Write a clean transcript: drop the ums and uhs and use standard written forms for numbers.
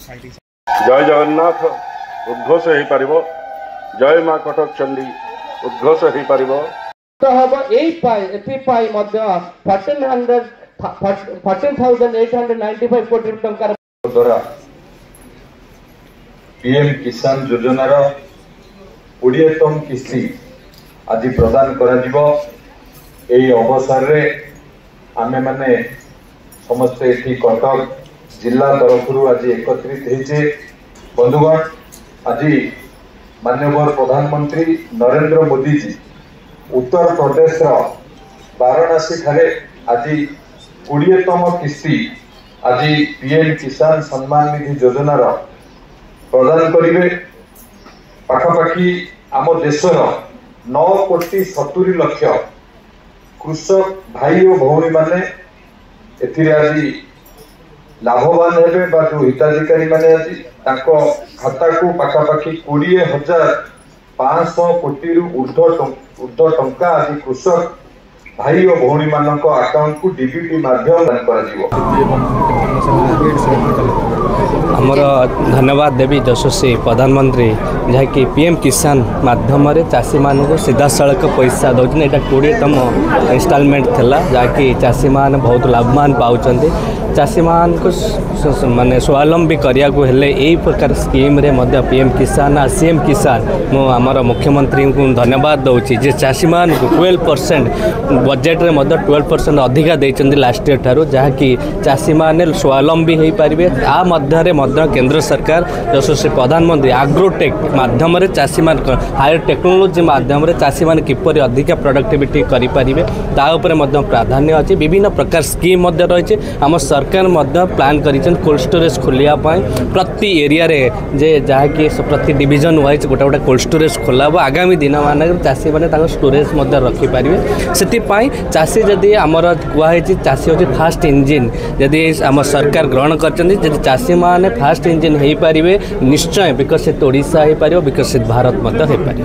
जय जगन्नाथ उद्घोष हो पार जय माँ कटक चंडी उद्घोष हो पार तो हम एपाई 14,895 कोटी टंकार द्वारा पीएम किसान योजनार 20तम किस्ती आज प्रदान करा अवसर रे आमे माने समस्त एठी कटक जिला तरफ आज एकत्रित होइछे। बंधुगण आज माननीय प्रधानमंत्री नरेंद्र मोदी जी उत्तर प्रदेश वाराणसी ठारे आज 20तम किस्ती आज पीएम किसान सम्मान निधि योजनार प्रदान करेंगे। पाखापाखि आम देशर 9,70,00,000 कृषक भाई और भौणी माने एथिरे आज लाभवान हेबे बा जो हिताधिकारी माने आज ताको खाता को पाखापाखि 20,500 कोटी ऊर्ध्व टंका आज कृषक भाई और भौणी मानक अकाउंट को डीबीटी माध्यम आमर धन्यवाद देवी यशस्वी प्रधानमंत्री जहाँकि पीएम किसान माध्यम चाषी मान सीधा सड़क पैसा दौरान यहाँ 20तम इनस्टॉलमेंट थिला जहाँकि चाषी मान बहुत लाभवान पाँच चाषी मान को माने स्वावलंबी करिया को हेले यही प्रकार स्कीम रे मध्य पीएम किसान आ सीएम किसान मो आमर मुख्यमंत्री को धन्यवाद दूसरी जे चाषी मान को 12% बजेट रे मध्य 12% अधिका देइचंदी लास्ट ईयर ठारू जहाँकि चाषी माने स्वावलंबी हो पारे आ मध्य केंद्र सरकार यशस्वी प्रधानमंत्री एग्रोटेक माध्यम चाषी मान हायर टेक्नोलोजी माध्यम चाषी मान किपर अधिक प्रोडक्टिविटी करि परिबे ता उपरे मध्य प्राधान्य अछि। विभिन्न प्रकार स्कीम मध्य रही आम सरकार मध्य प्लान करिछन कोल्ड स्टोरेज खोलिया पाई प्रति एरिया रे जे जहाँकि प्रति डिविजन वाइज गोटे गोटे कोल्ड स्टोरेज खोला आगामी दिन मान चाषी मैंने स्टोरेज रखिपारे से चाषी जदि आमर कहुई चाषी हूँ फास्ट इंजिन जदि आम सरकार ग्रहण कर चाषी मैंने फास्ट इंजिन हो पारे निश्चय विकसित ओडिशा हो पार विकसित भारत हो पारे।